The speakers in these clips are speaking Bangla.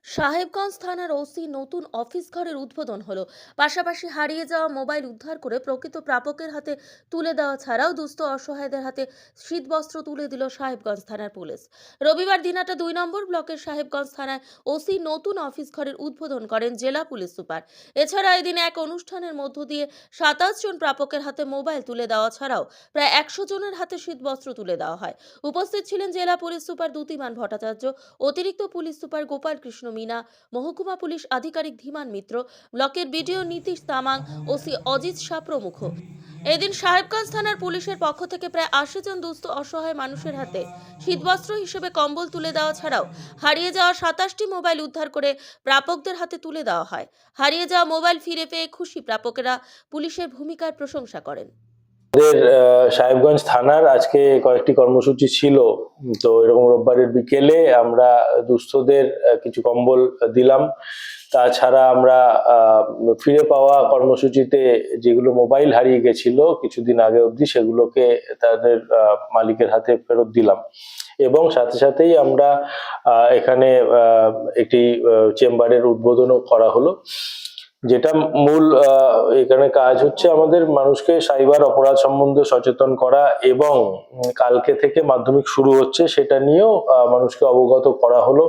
সাহেবগঞ্জ থানার ওসি নতুন অফিস ঘরের উদ্বোধন হলো। পাশাপাশি হারিয়ে যাওয়া মোবাইল উদ্ধার করে প্রকৃত প্রাপকের হাতে তুলে দেওয়া ছাড়াও দুস্থ অসহায়দের হাতে শীতবস্ত্র তুলে দিল সাহেবগঞ্জ থানার পুলিশ। রবিবার দিনাটা 2 নম্বর ব্লকের সাহেবগঞ্জ থানায় ওসি নতুন অফিস ঘরের উদ্বোধন করেন জেলা পুলিশ সুপার। এছাড়া এদিন এক অনুষ্ঠানের মধ্য দিয়ে 27 জন প্রাপকের হাতে মোবাইল তুলে দেওয়া ছাড়াও প্রায় 100 জনের হাতে শীতবস্ত্র তুলে দেওয়া হয়। উপস্থিত ছিলেন জেলা পুলিশ সুপার দ্যুতিমান ভট্টাচার্য, অতিরিক্ত পুলিশ সুপার গোপাল কৃষ্ণ মিনা, মহকুমা পুলিশ আধিকারিক ধীমান মিত্র, ব্লকের বিডিও নীতিশ তামাং, ওসি অজিত শাহ প্রমুখ। এদিন সাহেবগঞ্জ থানার পুলিশের পক্ষ থেকে প্রায় 80 জন দুস্থ অসহায় মানুষের হাতে শীতবস্ত্র হিসেবে কম্বল তুলে দেওয়া ছাড়াও হারিয়ে যাওয়া 27টি মোবাইল উদ্ধার করে প্রাপকদের হাতে তুলে দেওয়া হয়। হারিয়ে যাওয়া মোবাইল ফিরে পেয়ে খুশি প্রাপকেরা পুলিশের ভূমিকার প্রশংসা করেন। আমাদের সাহেবগঞ্জ থানার আজকে কয়েকটি কর্মসূচি ছিল। তো এরকম রোববারের বিকেলে আমরা দুস্থদের কিছু কম্বল দিলাম। তাছাড়া আমরা ফিরে পাওয়া কর্মসূচিতে যেগুলো মোবাইল হারিয়ে গেছিল কিছুদিন আগে অবধি, সেগুলোকে তাদের মালিকের হাতে ফেরত দিলাম। এবং সাথে সাথেই আমরা এখানে একটি চেম্বারের উদ্বোধনও করা হলো। যেটা মূল এখানে কাজ হচ্ছে আমাদের মানুষকে সাইবার অপরাধ সম্বন্ধে সচেতন করা, এবং কালকে থেকে মাধ্যমিক শুরু হচ্ছে সেটা নিয়েও মানুষকে অবগত করা হলো।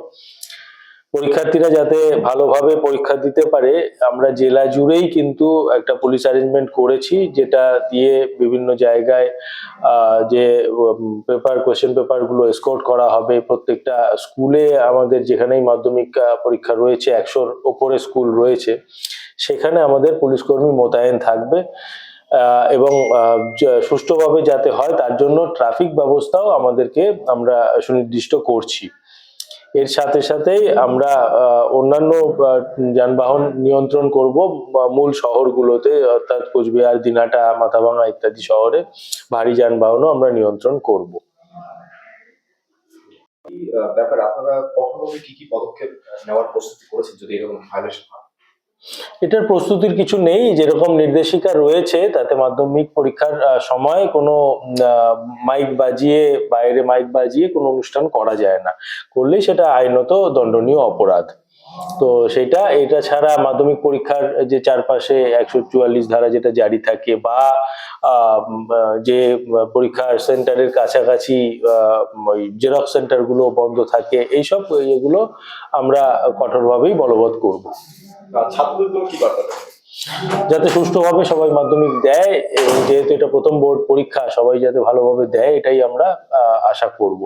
পরীক্ষার্থীরা যাতে ভালোভাবে পরীক্ষা দিতে পারে, আমরা জেলা জুড়েই কিন্তু একটা পুলিশ অ্যারেঞ্জমেন্ট করেছি, যেটা দিয়ে বিভিন্ন জায়গায় যে কোয়েশ্চেন পেপার গুলো এসকর্ট করা হবে। প্রত্যেকটা স্কুলে আমাদের যেখানেই মাধ্যমিক পরীক্ষা রয়েছে, 100-র ওপরে স্কুল রয়েছে, সেখানে আমাদের পুলিশ কর্মী মোতায়েন থাকবে। এবং সুষ্ঠুভাবে যাতে হয় তার জন্য ট্রাফিক ব্যবস্থাও আমরা সুনির্দিষ্ট করছি। এর সাথে সাথেই আমরা অন্যান্য যানবাহন নিয়ন্ত্রণ করব মূল শহরগুলোতে, অর্থাৎ কোচবিহার, দিনাটা, মাথাভাঙা ইত্যাদি শহরে ভারী যানবাহনও আমরা নিয়ন্ত্রণ করব। এই ব্যাপারে আপনারা কঠোরভাবে কি পদক্ষেপ নেওয়ার প্রস্তুতি করেছেন যদি এরকম ভায়োলেশন হয়? এটার প্রস্তুতির কিছু নেই। যেরকম নির্দেশিকা রয়েছে তাতে মাধ্যমিক পরীক্ষার সময় কোনো মাইক বাজিয়ে, বাইরে মাইক বাজিয়ে কোনো অনুষ্ঠান করা যায় না। করলেই সেটা আইনত দণ্ডনীয় অপরাধ। তো এটা ছাড়া মাধ্যমিক পরীক্ষার যে চারপাশে 144 ধারা যেটা জারি থাকে, বা যে পরীক্ষার সেন্টারের কাছাকাছি ওই জেরক্স সেন্টার গুলো বন্ধ থাকে, এসব এগুলো আমরা কঠোরভাবেই বলবৎ করব। ছাত্রদের জন্য কি বার্তা দেবেন? যাতে সুষ্ঠুভাবে সবাই মাধ্যমিক দেয়, এবং যেহেতু এটা প্রথম বোর্ড পরীক্ষা, সবাই যাতে ভালোভাবে দেয়, এটাই আমরা আশা করব।